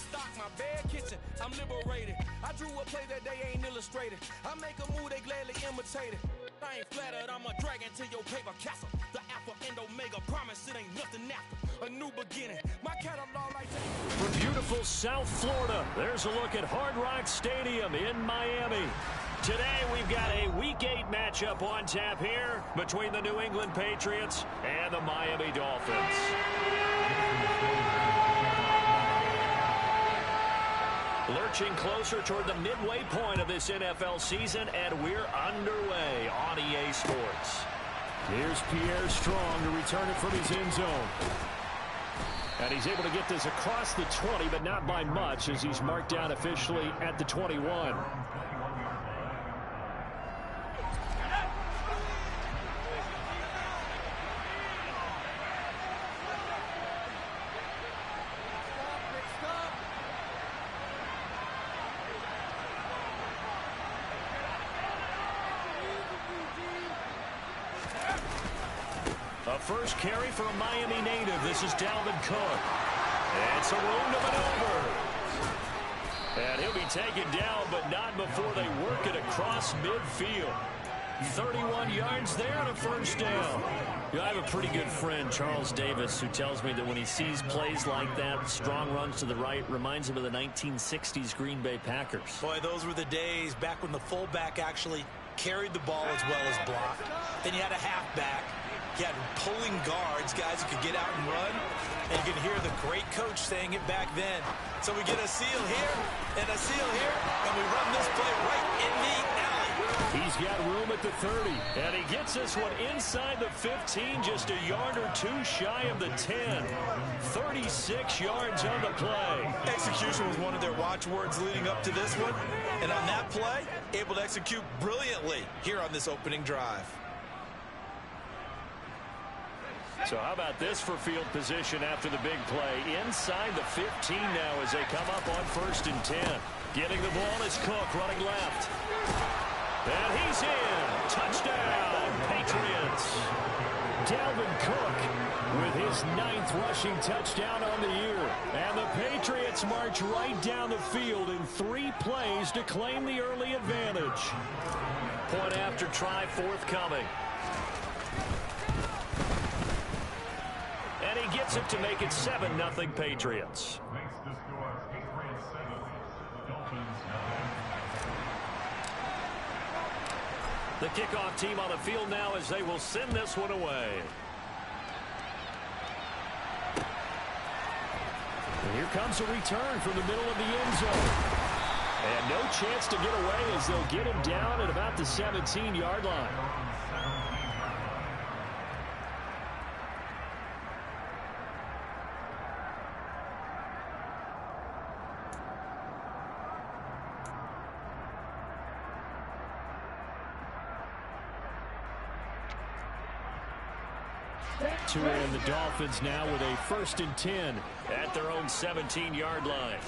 stock, my bed, kitchen, I'm liberated. I drew a play that they ain't illustrated. I make a move, they gladly imitate it. I ain't flattered, I'm a dragon to your paper castle. The Alpha and Omega, promise it ain't nothing after. A new beginning, my catalog like that. From beautiful South Florida, there's a look at Hard Rock Stadium in Miami. Today we've got a Week 8 matchup on tap here between the New England Patriots and the Miami Dolphins. Lurching closer toward the midway point of this NFL season, and we're underway on EA Sports. Here's Pierre Strong to return it from his end zone. And he's able to get this across the 20, but not by much, as he's marked down officially at the 21. A first carry for a Miami native. This is Dalvin Cook. It's a room to maneuver. And he'll be taken down, but not before they work it across midfield. 31 yards there and a first down. I have a pretty good friend, Charles Davis, who tells me that when he sees plays like that, strong runs to the right, reminds him of the 1960s Green Bay Packers. Boy, those were the days back when the fullback actually carried the ball as well as blocked. Then you had a halfback. You had pulling guards, guys who could get out and run. And you could hear the great coach saying it back then. So we get a seal here and a seal here, and we run this play right in the alley. He's got room at the 30. And he gets this one inside the 15, just a yard or two shy of the 10. 36 yards on the play. Execution was one of their watchwords leading up to this one. And on that play, able to execute brilliantly here on this opening drive. So how about this for field position after the big play? Inside the 15 now as they come up on 1st and 10. Getting the ball is Cook running left. And he's in. Touchdown, Patriots. Dalvin Cook with his 9th rushing touchdown on the year. And the Patriots march right down the field in 3 plays to claim the early advantage. Point after try forthcoming. And he gets it to make it 7-0 Patriots. The kickoff team on the field now as they will send this one away. And here comes a return from the middle of the end zone. And no chance to get away as they'll get him down at about the 17-yard line. And the Dolphins now with a 1st and 10 at their own 17-yard line.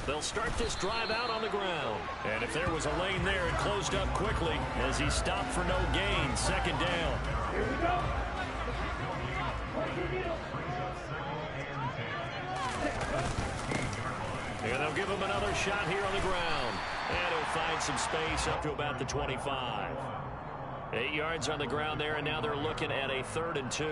They'll start this drive out on the ground. And if there was a lane there, it closed up quickly as he stopped for no gain. 2nd down. Here we go. And they'll give him another shot here on the ground. And he'll find some space up to about the 25. 8 yards on the ground there, and now they're looking at a 3rd and 2.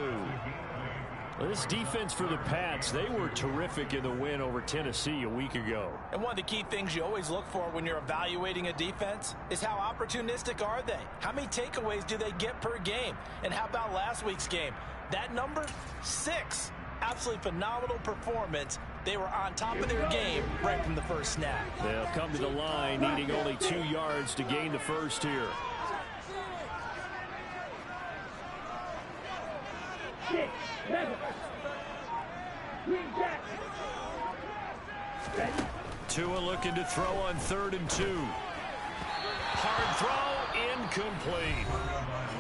Well, this defense for the Pats, they were terrific in the win over Tennessee a week ago. And one of the key things you always look for when you're evaluating a defense is how opportunistic are they? How many takeaways do they get per game? And how about last week's game? That number, 6. Absolutely phenomenal performance. They were on top of their game right from the first snap. They'll come to the line needing only 2 yards to gain the first here. Tua looking to throw on 3rd and 2. Hard throw, incomplete.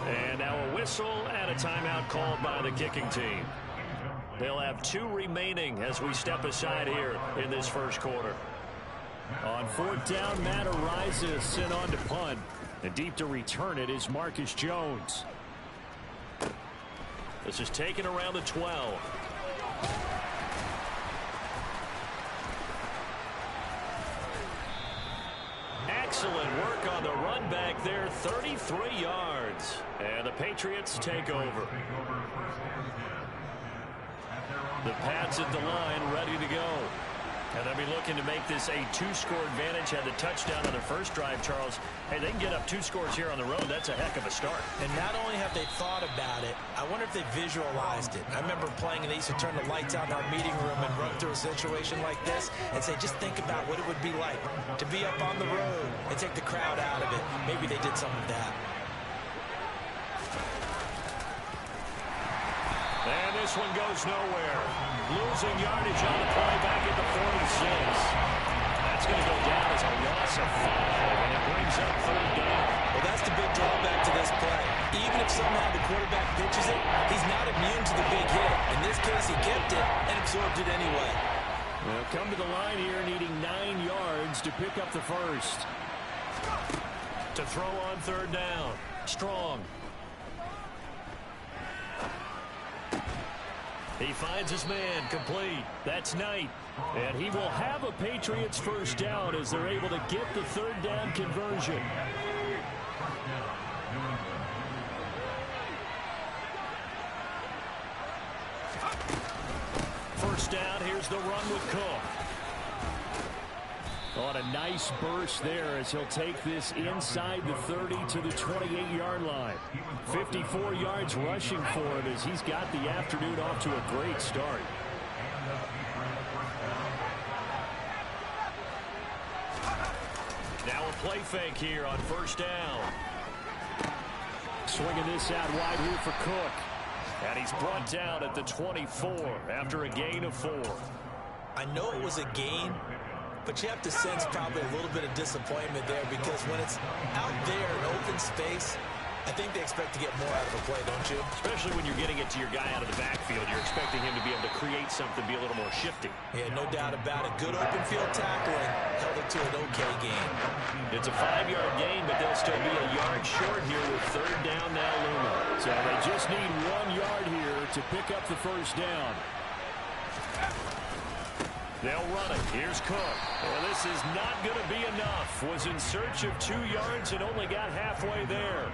And now a whistle and a timeout called by the kicking team. They'll have 2 remaining as we step aside here in this first quarter. On 4th down, Matt Araiza sent on to punt. And deep to return it is Marcus Jones. This is taken around the 12. Excellent work on the run back there, 33 yards. And the Patriots take over. The Pats at the line, ready to go. And they'll be looking to make this a two-score advantage. Had the touchdown on their first drive, Charles. Hey, they can get up 2 scores here on the road. That's a heck of a start. And not only have they thought about it, I wonder if they visualized it. I remember playing, and they used to turn the lights out in our meeting room and run through a situation like this and say, just think about what it would be like to be up on the road and take the crowd out of it. Maybe they did some of that. And this one goes nowhere. Losing yardage on the play back at the 46. That's going to go down as a loss of 5, and it brings up 3rd down. Well, that's the big drawback to this play. Even if somehow the quarterback pitches it, he's not immune to the big hit. In this case, he kept it and absorbed it anyway. Well, come to the line here needing 9 yards to pick up the first. To throw on 3rd down. Strong. He finds his man, complete. That's Knight. And he will have a Patriots first down as they're able to get the 3rd down conversion. First down, here's the run with Cook. On a nice burst there as he'll take this inside the 30 to the 28-yard line. 54 yards rushing for him as he's got the afternoon off to a great start. Now a play fake here on first down. Swinging this out wide here for Cook. And he's brought down at the 24 after a gain of 4. I know it was a gain, but you have to sense probably a little bit of disappointment there because when it's out there in open space, I think they expect to get more out of the play, don't you? Especially when you're getting it to your guy out of the backfield. You're expecting him to be able to create something, be a little more shifty. Yeah, no doubt about it. Good open field tackling held it to an okay gain. It's a 5-yard gain, but they'll still be a yard short here with 3rd down now looming. So they just need 1 yard here to pick up the first down. They'll run it. Here's Cook. Well, this is not going to be enough. Was in search of 2 yards and only got halfway there.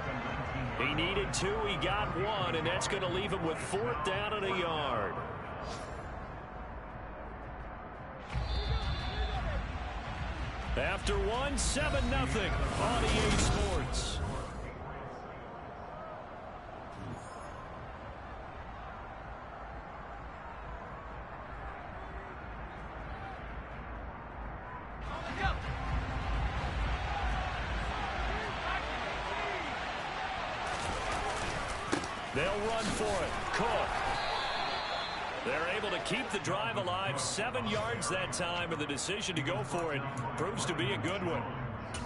He needed 2. He got 1, and that's going to leave him with 4th down and a yard. After 1, 7-0 on EA Sports. They'll run for it. Cook. They're able to keep the drive alive. 7 yards that time, and the decision to go for it proves to be a good one.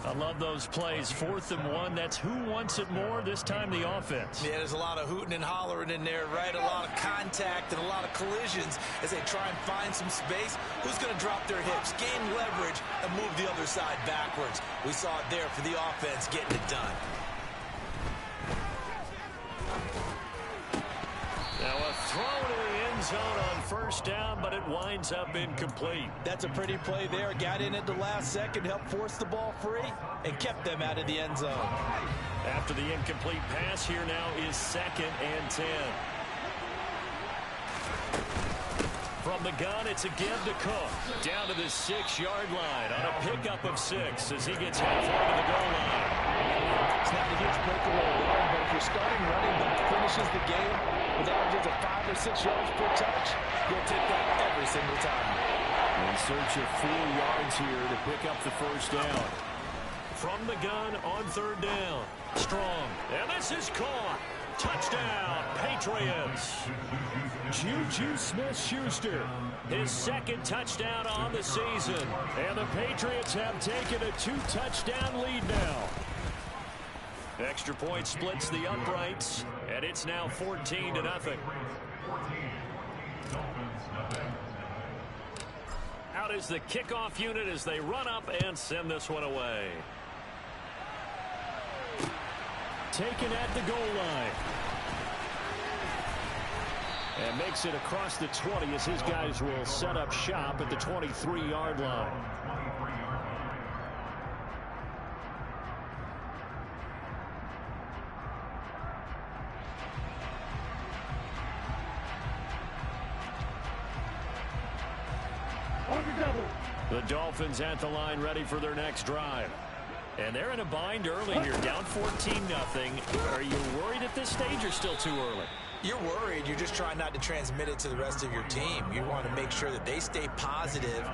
I love those plays. 4th and 1. That's who wants it more, this time the offense. Yeah, there's a lot of hooting and hollering in there, right? A lot of contact and a lot of collisions as they try and find some space. Who's going to drop their hips, gain leverage, and move the other side backwards? We saw it there for the offense getting it done. Now a throw to the end zone on first down, but it winds up incomplete. That's a pretty play there. Got in at the last second, helped force the ball free, and kept them out of the end zone. After the incomplete pass, here now is 2nd and 10. From the gun, it's a give to Cook. Down to the 6-yard line on a pickup of 6 as he gets halfway to the goal line. It's not a huge breakaway run, but if your starting running back finishes the game with averages of 5 or 6 yards per touch, you'll take that every single time. In search of 4 yards here to pick up the first down. From the gun on 3rd down. Strong. And this is caught. Touchdown, Patriots. Juju Smith-Schuster, His 2nd touchdown on the season. and the Patriots have taken a 2-touchdown lead now. Extra point splits the uprights, and it's now 14-0. Out is the kickoff unit as they run up and send this one away. Taken at the goal line. And makes it across the 20 as his guys will set up shop at the 23-yard line. The Dolphins at the line ready for their next drive. And they're in a bind early here, down 14-0. Are you worried at this stage or still too early? You're worried. You're just trying not to transmit it to the rest of your team. You want to make sure that they stay positive.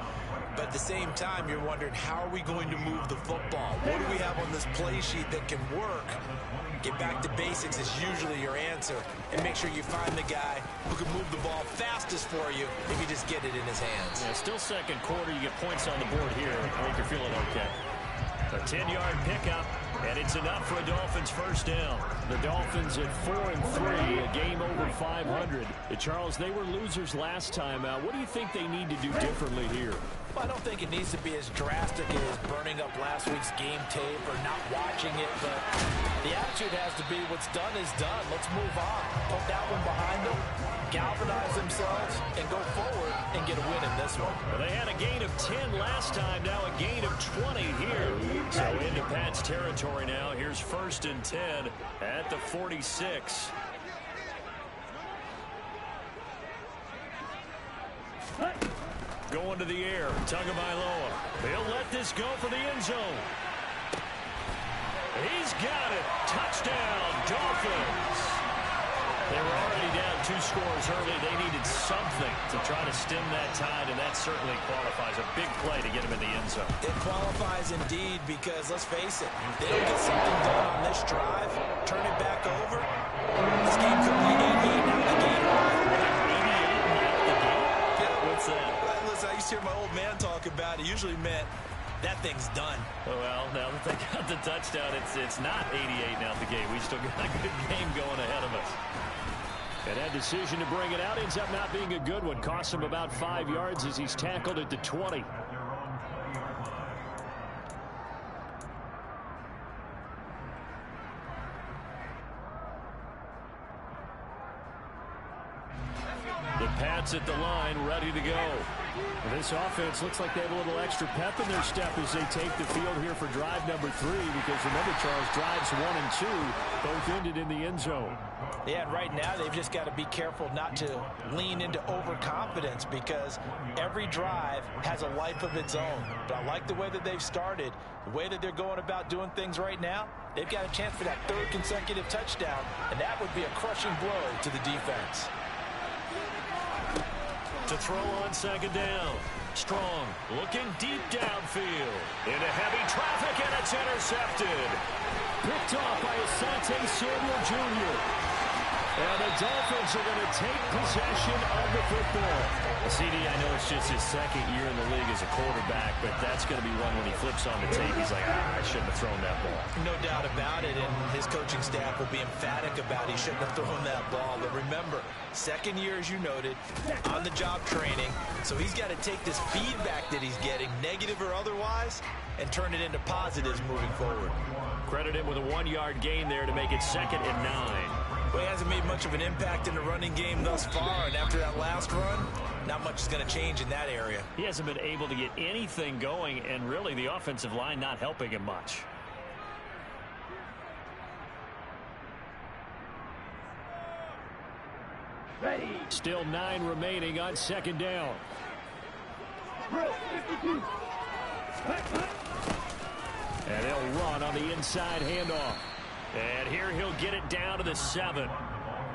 But at the same time, you're wondering, how are we going to move the football? What do we have on this play sheet that can work? Get back to basics is usually your answer. And make sure you find the guy who can move the ball fastest for you if you just get it in his hands. Yeah, still second quarter. You get points on the board here. I think you're feeling okay. A 10-yard pickup, and it's enough for a Dolphins first down. The Dolphins at 4-3, a game over 500. Charles, they were losers last time out. What do you think they need to do differently here? Well, I don't think it needs to be as drastic as burning up last week's game tape or not watching it, but the attitude has to be what's done is done. Let's move on. Put that one behind them, galvanize themselves, and go forward and get a win in this one. Well, they had a gain of 10 last time, now a gain of 20 here. So into Pat's territory now. Here's 1st and 10 at the 46. Going to the air, Tagovailoa. He'll let this go for the end zone. He's got it. Touchdown, Dolphins. They were already down 2 scores early. They needed something to try to stem that tide, and that certainly qualifies. A big play to get them in the end zone. It qualifies indeed because, let's face it, they don't get something done on this drive, turn it back over. This game could be 88 out the game. 88 out the game? What's that? Listen, I used to hear my old man talk about it. Usually meant that thing's done. Well, now that they got the touchdown, it's not 88 out the game. We still got a good game going ahead of us. And that decision to bring it out ends up not being a good one. Costs him about 5 yards as he's tackled at the 20. The Pats at the line, ready to go. This offense looks like they have a little extra pep in their step as they take the field here for drive number 3, because remember, Charles, drives 1 and 2 both ended in the end zone. Yeah, and right now they've just got to be careful not to lean into overconfidence, because every drive has a life of its own. But I like the way that they've started, the way that they're going about doing things right now. They've got a chance for that 3rd consecutive touchdown, and that would be a crushing blow to the defense. To throw on 2nd down. Strong looking deep downfield. Into heavy traffic, and it's intercepted. Picked off by Asante Samuel Jr. And the Dolphins are going to take possession of the football. CD, I know it's just his 2nd year in the league as a quarterback, but that's going to be one when he flips on the tape. He's like, I shouldn't have thrown that ball. No doubt about it, and his coaching staff will be emphatic about he shouldn't have thrown that ball. But remember, 2nd year, as you noted, on-the-job training. So he's got to take this feedback that he's getting, negative or otherwise, and turn it into positives moving forward. Credit him with a 1-yard gain there to make it 2nd and 9. Well, he hasn't made much of an impact in the running game thus far, and after that last run, not much is going to change in that area. He hasn't been able to get anything going, and really the offensive line not helping him much. Ready. Still 9 remaining on 2nd down. And they'll run on the inside handoff. And here he'll get it down to the 7.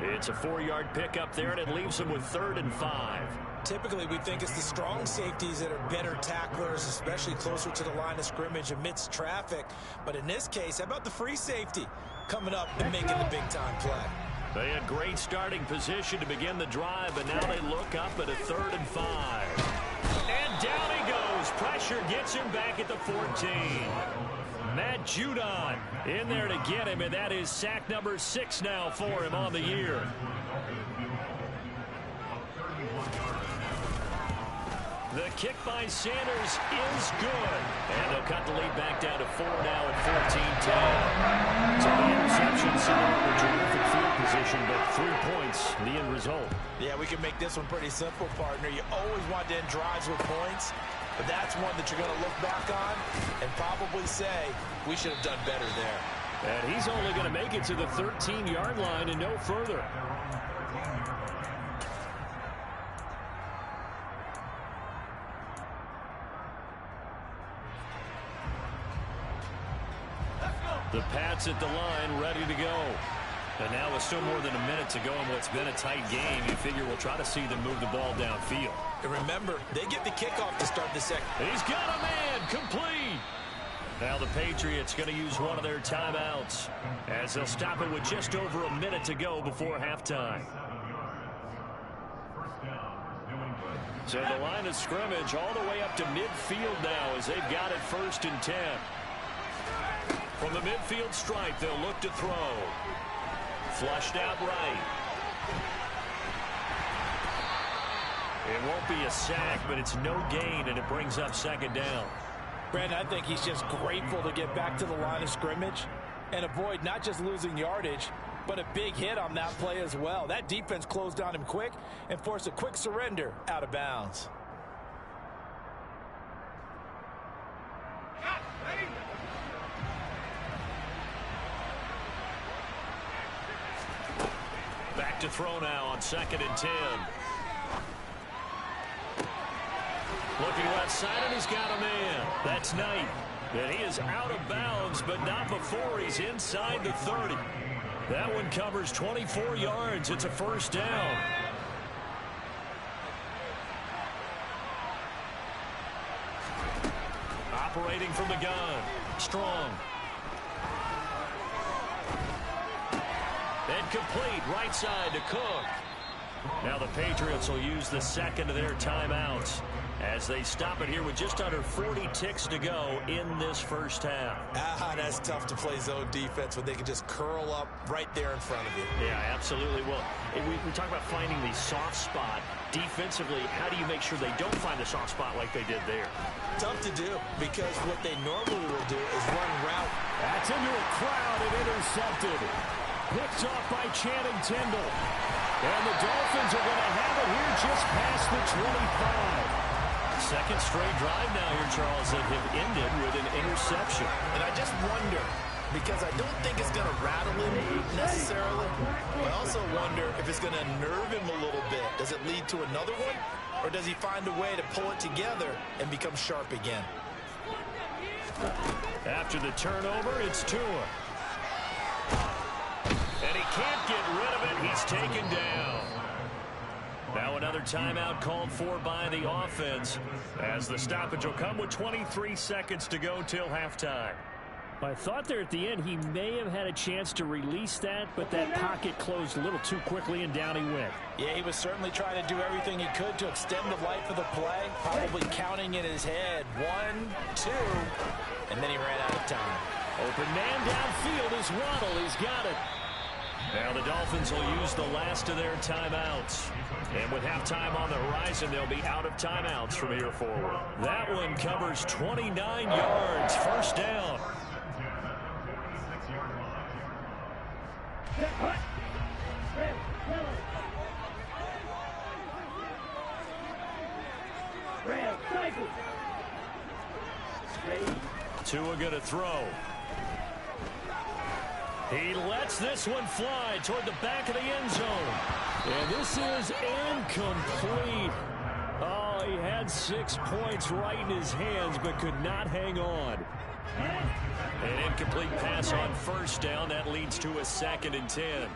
It's a 4-yard pickup there, and it leaves him with 3rd and 5. Typically, we think it's the strong safeties that are better tacklers, especially closer to the line of scrimmage amidst traffic. But in this case, how about the free safety coming up and making the big-time play? They had great starting position to begin the drive, but now they look up at a 3rd and 5. And down he goes. Pressure gets him back at the 14. Matt Judon in there to get him, and that is sack number 6 now for him on the year. The kick by Sanders is good. And they'll cut the lead back down to 4 now at 14-10. So the interception similar to terrific field position, but 3 points, the end result. Yeah, we can make this one pretty simple, partner. You always want to end drives with points, but that's one that you're going to look back on and probably say, we should have done better there. And he's only going to make it to the 13-yard line and no further. The Pats at the line, ready to go. And now with still more than a minute to go in what's been a tight game, you figure we'll try to see them move the ball downfield. And remember, they get the kickoff to start the second. He's got a man, complete. Now the Patriots going to use one of their timeouts as they'll stop it with just over a minute to go before halftime. So the line of scrimmage all the way up to midfield now as they've got it 1st and 10. From the midfield stripe, they'll look to throw. Flushed out right. It won't be a sack, but it's no gain, and it brings up 2nd down. Brandon, I think he's just grateful to get back to the line of scrimmage and avoid not just losing yardage, but a big hit on that play as well. That defense closed on him quick and forced a quick surrender out of bounds. Back to throw now on 2nd and 10. Looking left side, and he's got a man. That's Knight. And he is out of bounds, but not before he's inside the 30. That one covers 24 yards. It's a 1st down. Operating from the gun. Strong. And complete right side to Cook. Now the Patriots will use the 2nd of their timeouts as they stop it here with just under 40 ticks to go in this 1st half. That's tough to play zone defense when they can just curl up right there in front of you. Yeah, absolutely. Well, we talk about finding the soft spot. Defensively, how do you make sure they don't find the soft spot like they did there? Tough to do because what they normally will do is run route. That's into a crowd and intercepted. Picked off by Channing Tindall. And the Dolphins are going to have it here just past the 25. 2nd straight drive now here, Charles, that have ended with an interception. And I just wonder, because I don't think it's going to rattle him necessarily, I also wonder if it's going to nerve him a little bit. Does it lead to another one? Or does he find a way to pull it together and become sharp again? After the turnover, it's Tua. And he can't get rid of it. He's taken down. Now another timeout called for by the offense as the stoppage will come with 23 seconds to go till halftime. I thought there at the end he may have had a chance to release that, but that pocket closed a little too quickly and down he went. Yeah, he was certainly trying to do everything he could to extend the life of the play, probably counting in his head 1, 2, and then he ran out of time. Open man downfield is Waddle. He's got it. Now the Dolphins will use the last of their timeouts. And with halftime on the horizon, they'll be out of timeouts from here forward. That one covers 29 yards. 1st down. Tua going to throw. He lets this one fly toward the back of the end zone. And this is incomplete. Oh, he had 6 points right in his hands, but could not hang on. An incomplete pass on 1st down. That leads to a 2nd and 10.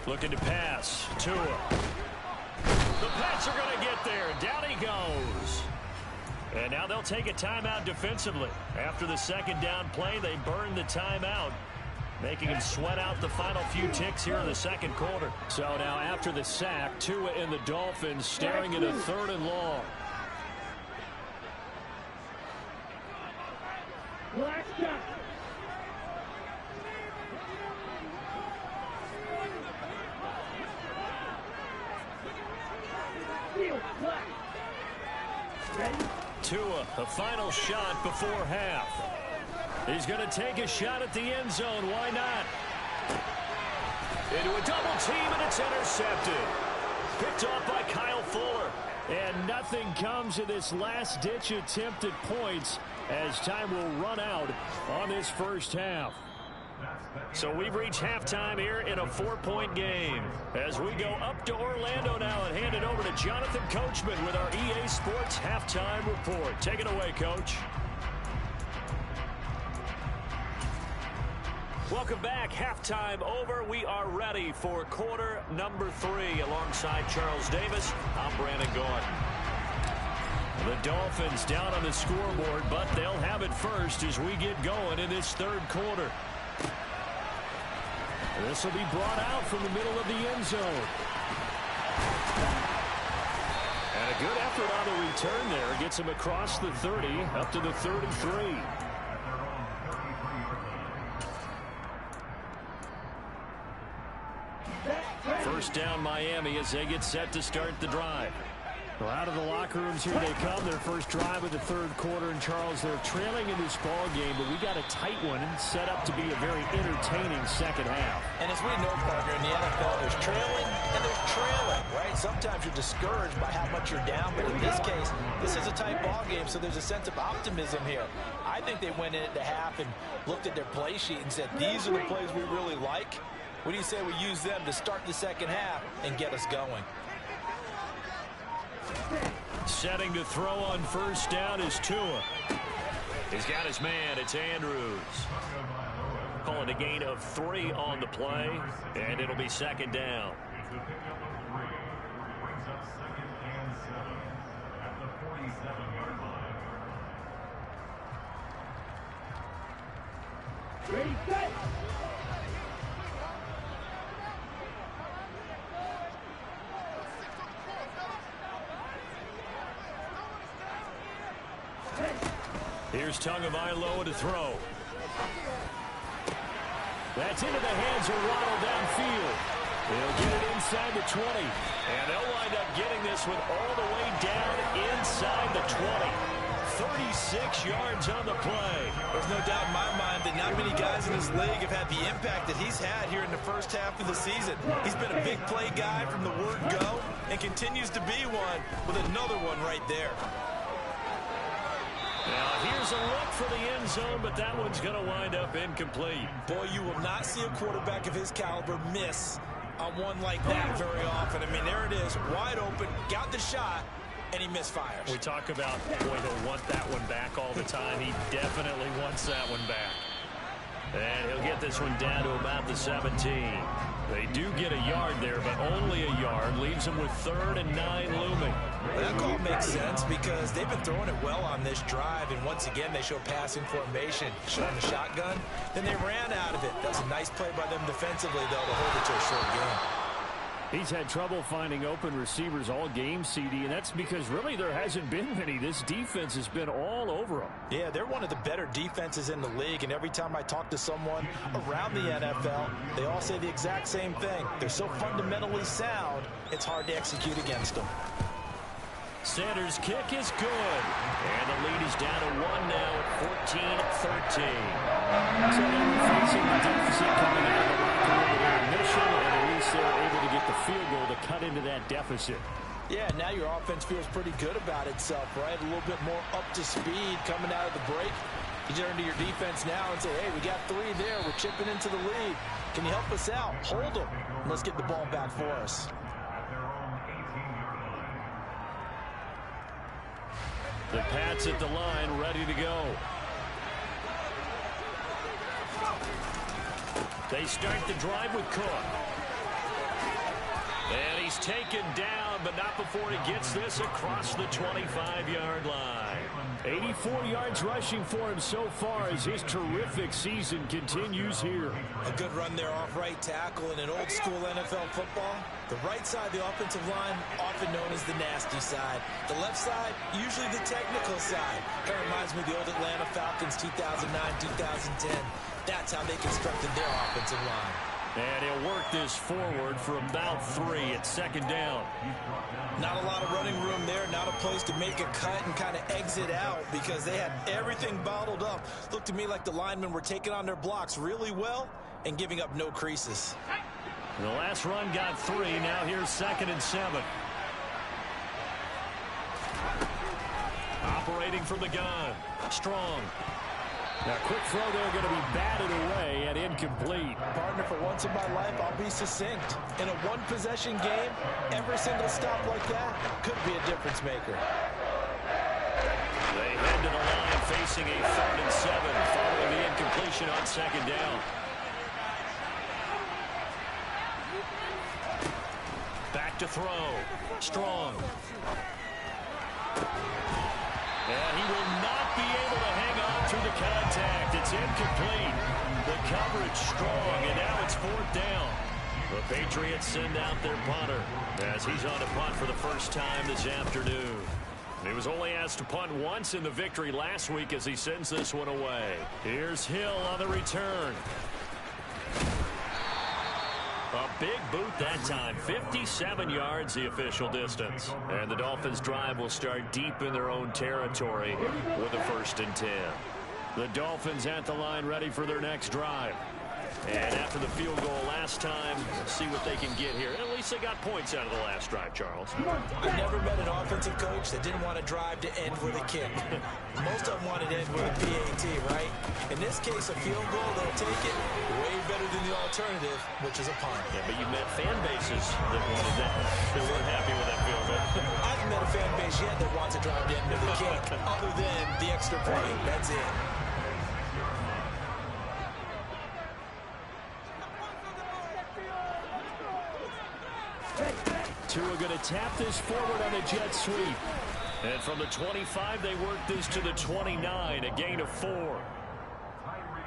Looking to pass. Tua. The Pats are going to get there. Down he goes. And now they'll take a timeout defensively. After the 2nd down play, they burn the timeout, making him sweat out the final few ticks here in the 2nd quarter. So now after the sack, Tua and the Dolphins staring at a 3rd and long. Tua, the final shot before half. He's going to take a shot at the end zone. Why not? Into a double team, and it's intercepted. Picked off by Kyle Fuller. And nothing comes of this last-ditch attempt at points as time will run out on this 1st half. So we've reached halftime here in a 4-point game. As we go up to Orlando now and hand it over to Jonathan Coachman with our EA Sports Halftime Report. Take it away, Coach. Welcome back. Halftime over. We are ready for quarter number 3. Alongside Charles Davis, I'm Brandon Gordon. The Dolphins down on the scoreboard, but they'll have it first as we get going in this third quarter. This will be brought out from the middle of the end zone. And a good effort on the return there. Gets him across the 30, up to the 33. First down Miami as they get set to start the drive. Well, out of the locker rooms here they come. Their first drive of the third quarter. And Charles, they're trailing in this ball game, but we got a tight one and set up to be a very entertaining second half. And as we know, partner, in the NFL, there's trailing and there's trailing, right? Sometimes you're discouraged by how much you're down, but in this case, this is a tight ball game, so there's a sense of optimism here. I think they went into half and looked at their play sheet and said, these are the plays we really like. What do you say we use them to start the second half and get us going? Setting to throw on first down is Tua. He's got his man. It's Andrews. Calling a gain of 3 on the play, and it'll be second down. Ready, set. Here's Tagovailoa to throw. That's into the hands of Waddle downfield. They'll get it inside the 20. And they'll wind up getting this one all the way down inside the 20. 36 yards on the play. There's no doubt in my mind that not many guys in this league have had the impact that he's had here in the first half of the season. He's been a big play guy from the word go and continues to be one with another one right there. Now, here's a look for the end zone, but that one's going to wind up incomplete. Boy, you will not see a quarterback of his caliber miss on one like that very often. I mean, there it is, wide open, got the shot, and he misfires. We talk about, boy, he'll want that one back all the time. He definitely wants that one back. And he'll get this one down to about the 17. They do get a yard there, but only a yard. Leaves them with 3rd and 9 looming. Well, that call makes sense because they've been throwing it well on this drive, and once again, they show passing formation, showing the shotgun. Then they ran out of it. That's a nice play by them defensively, though, to hold it to a short game. He's had trouble finding open receivers all game, CD, and that's because really there hasn't been many. This defense has been all over them. Yeah, they're one of the better defenses in the league, and every time I talk to someone around the NFL, they all say the exact same thing. They're so fundamentally sound, it's hard to execute against them. Sanders' kick is good, and the lead is down to 1 now at 14-13. So they were facing the deficit coming out of the locker room with intermission, and at least they're able to get the field goal to cut into that deficit. Yeah, now your offense feels pretty good about itself, right? A little bit more up to speed coming out of the break. You turn to your defense now and say, hey, we got 3 there. We're chipping into the lead. Can you help us out? Hold them. Let's get the ball back for us. The Pats at the line, ready to go. They start the drive with Cook. And he's taken down, but not before he gets this across the 25-yard line. 84 yards rushing for him so far as his terrific season continues here. A good run there off right tackle in an old-school NFL football. The right side of the offensive line, often known as the nasty side. The left side, usually the technical side. Kind of reminds me of the old Atlanta Falcons 2009-2010. That's how they constructed their offensive line. And he'll work this forward for about 3 at second down. Not a lot of running room there, not a place to make a cut and kind of exit out because they had everything bottled up. Looked to me like the linemen were taking on their blocks really well and giving up no creases. The last run got 3. Now here's 2nd and 7. Operating from the gun. Strong. Now, quick throw there, going to be batted away and incomplete. Partner, for once in my life, I'll be succinct. In a one-possession game, every single stop like that could be a difference maker. They head to the line facing a 3rd and 7 following the incompletion on 2nd down. Back to throw. Strong. And he will not be able to hang on through the contact. It's incomplete. The coverage strong, and now it's 4th down. The Patriots send out their punter as he's on to punt for the first time this afternoon. He was only asked to punt once in the victory last week as he sends this one away. Here's Hill on the return. A big boot that time. 57 yards the official distance. And the Dolphins' drive will start deep in their own territory with a 1st and 10. The Dolphins at the line ready for their next drive. And after the field goal last time, see what they can get here. At least they got points out of the last drive, Charles. I've never met an offensive coach that didn't want to drive to end with a kick. Most of them wanted to end with a PAT, right? In this case, a field goal, they'll take it way better than the alternative, which is a punt. Yeah, but you met fan bases that wanted that. They weren't happy with that field goal. I haven't met a fan base yet that wants to drive to end with a kick, other than the extra point. That's it. Tua going to tap this forward on the jet sweep. And from the 25, they work this to the 29, a gain of 4.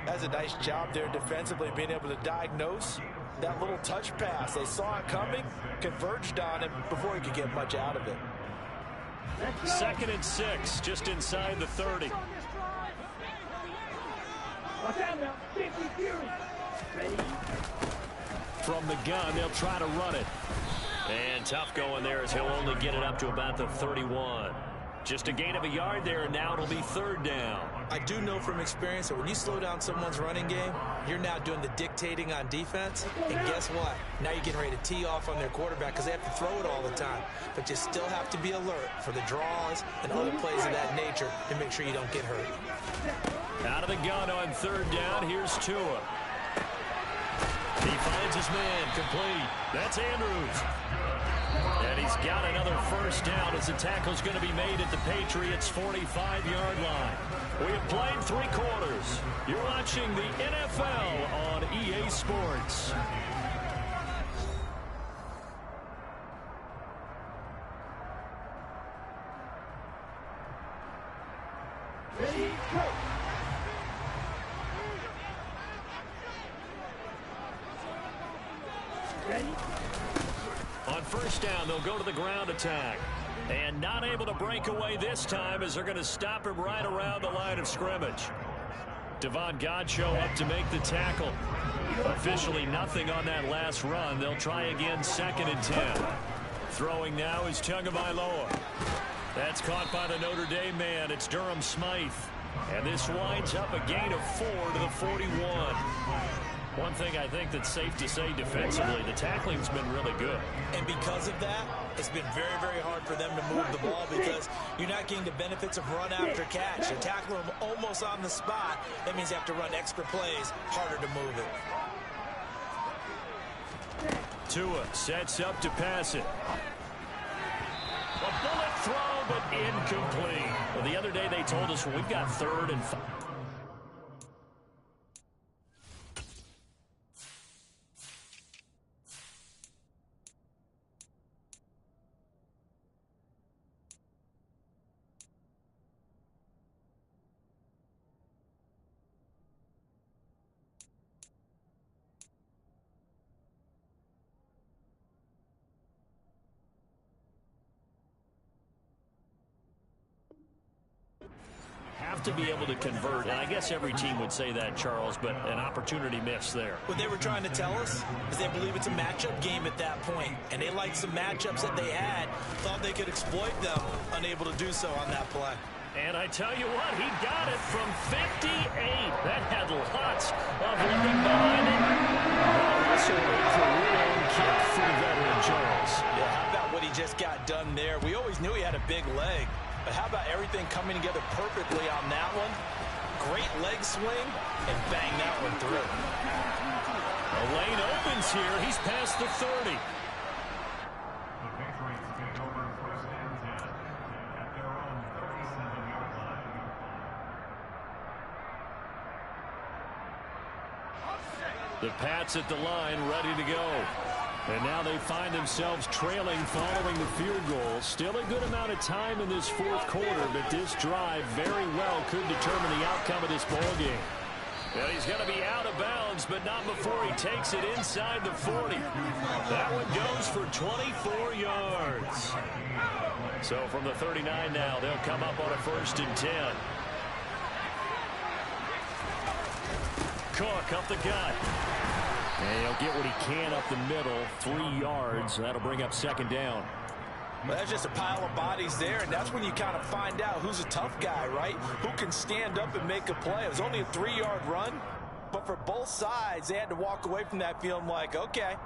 That's a nice job there defensively, being able to diagnose that little touch pass. They saw it coming, converged on him before he could get much out of it. 2nd and 6, just inside the 30. From the gun, they'll try to run it. And tough going there as he'll only get it up to about the 31. Just a gain of a yard there, and now it'll be 3rd down. I do know from experience that when you slow down someone's running game, you're now doing the dictating on defense. And guess what? Now you're getting ready to tee off on their quarterback because they have to throw it all the time. But you still have to be alert for the draws and other plays of that nature to make sure you don't get hurt. Out of the gun on 3rd down, here's Tua. He finds his man, complete. That's Andrews. And he's got another 1st down as the tackle's going to be made at the Patriots' 45-yard line. We have played 3 quarters. You're watching the NFL on EA Sports. Ready, go. Ready? On 1st down, they'll go to the ground attack. And not able to break away this time as they're going to stop him right around the line of scrimmage. Devon Godchaux up to make the tackle. Officially nothing on that last run. They'll try again 2nd and 10. Throwing now is Tagovailoa. That's caught by the Notre Dame man. It's Durham Smythe. And this winds up a gain of 4 to the 41. One thing I think that's safe to say defensively, the tackling's been really good. And because of that, it's been very, very hard for them to move the ball because you're not getting the benefits of run after catch. You tackle them almost on the spot. That means you have to run extra plays, harder to move it. Tua sets up to pass it. A bullet throw, but incomplete. Well, the other day they told us we've got 3rd and 5. To be able to convert, and I guess every team would say that, Charles, but an opportunity missed there. What they were trying to tell us is they believe it's a matchup game at that point, and they liked some matchups that they had, thought they could exploit them, unable to do so on that play. And I tell you what, he got it from 58. That had lots of living behind it. That's a real kick for the veteran, Charles. Yeah, how about what he just got done there? We always knew he had a big leg. But how about everything coming together perfectly on that one? great leg swing and bang that one through. The lane opens here. He's past the 30. The Pats at the line, ready to go. And now they find themselves trailing following the field goal. Still a good amount of time in this fourth quarter, but this drive very well could determine the outcome of this ball game. Well, he's going to be out of bounds, but not before he takes it inside the 40. That one goes for 24 yards. So from the 39 now, they'll come up on a 1st and 10. Cook up the gut. And he'll get what he can up the middle, 3 yards. That'll bring up 2nd down. Well, that's just a pile of bodies there, and that's when you kind of find out who's a tough guy, right? Who can stand up and make a play. It was only a 3-yard run, but for both sides, they had to walk away from that feeling like, okay,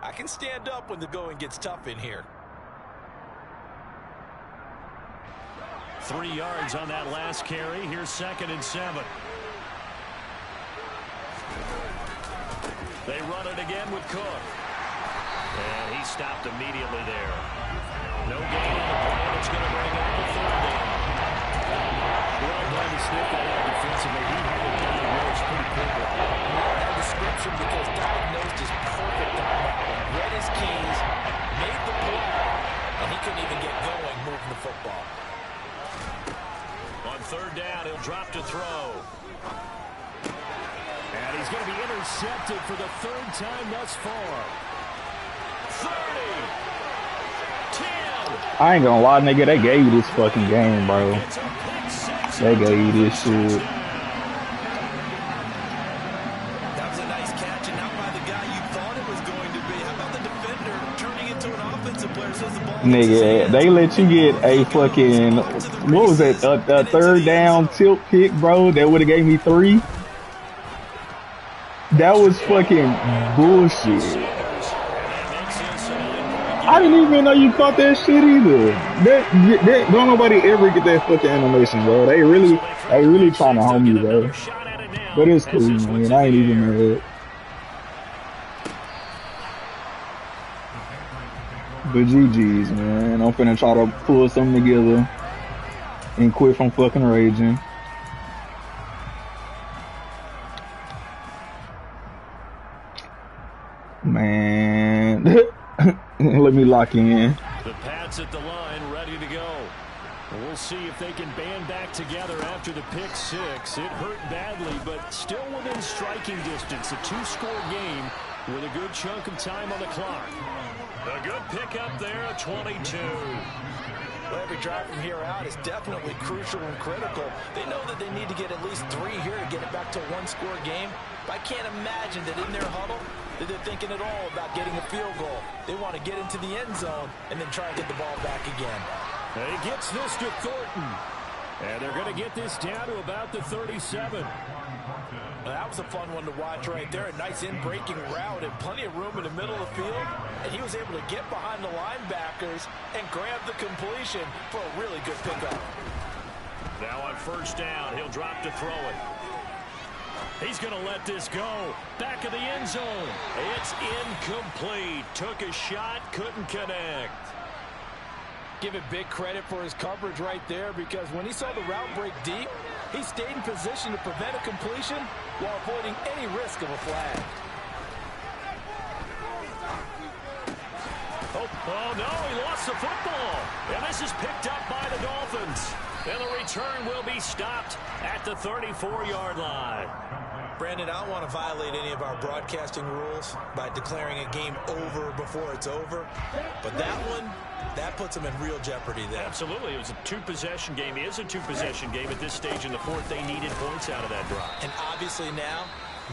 I can stand up when the going gets tough in here. 3 yards on that last carry. Here's 2nd and 7. They run it again with Cook. And he stopped immediately there. No gain on the play, and it's going to bring up the 3rd down. Well done to sniff that out defensively. He had it diagnosed pretty quickly. That description, because diagnosed is perfect on that one. Read his keys, made the play, and he couldn't even get going moving the football. On 3rd down, he'll drop to throw. And he's going to be intercepted for the 3rd time thus far. 30. 10. I ain't gonna lie, nigga, they gave you this fucking game, bro. They gave you this shit. That was a nice catch, and not by the guy you thought it was going to be. How about the defender turning into an offensive player? Says the ball Nigga, they let you get a fucking, what was that, a 3rd down tilt kick, bro, that would have gave me 3. That was fucking bullshit. I didn't even know you caught that shit either. That don't nobody ever get that fucking animation, bro. They really trying to home you, bro. But it's cool, man. I ain't even mad. But GG's, man. I'm finna try to pull something together and quit from fucking raging. Man, let me lock in. The Pats at the line, ready to go. We'll see if they can band back together after the pick 6. It hurt badly, but still within striking distance. A 2-score game with a good chunk of time on the clock. A good pickup there, a 22. Well, every drive from here out is definitely crucial and critical. They know that they need to get at least 3 here to get it back to a 1-score game. But I can't imagine that in their huddle that they're thinking at all about getting a field goal. They want to get into the end zone and then try and get the ball back again. He gets this to Thornton. And they're going to get this down to about the 37. Well, that was a fun one to watch right there. A nice in-breaking route and plenty of room in the middle of the field. And he was able to get behind the linebackers and grab the completion for a really good pickup. Now on 1st down, he'll drop to throw it. He's going to let this go. Back of the end zone. It's incomplete. Took a shot, couldn't connect. Give it big credit for his coverage right there, because when he saw the route break deep, he stayed in position to prevent a completion while avoiding any risk of a flag. Oh no, he lost the football. And this is picked up by the Dolphins. And the return will be stopped at the 34-yard line. Brandon, I don't want to violate any of our broadcasting rules by declaring a game over before it's over. But that one, that puts them in real jeopardy there. Absolutely. It was a 2-possession game. It is a 2-possession game at this stage in the fourth. They needed points out of that drive. And obviously now,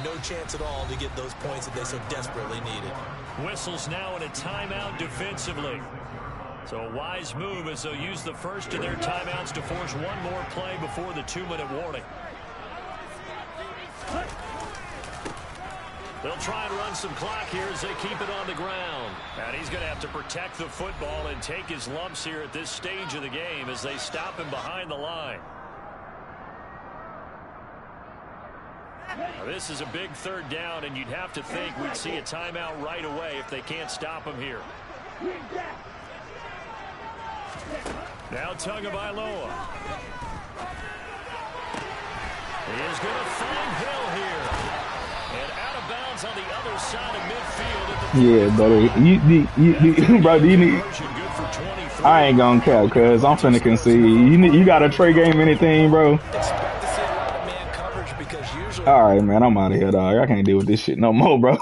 no chance at all to get those points that they so desperately needed. Whistles now in a timeout defensively. So a wise move as they'll use the first of their timeouts to force one more play before the 2-minute warning. They'll try and run some clock here as they keep it on the ground. And he's going to have to protect the football and take his lumps here at this stage of the game as they stop him behind the line. This is a big third down, and you'd have to think we'd see a timeout right away if they can't stop him here. Now Tagovailoa. He is going to find Hill here. And out of bounds on the other side of midfield. At the yeah, brother. Brother, you need. I ain't gonna cap, cuz I'm finna concede. You got a Trey game anything, bro? Expect to see a lot of man coverage because usually. All right, man. I'm out of here, dog. I can't deal with this shit no more, bro.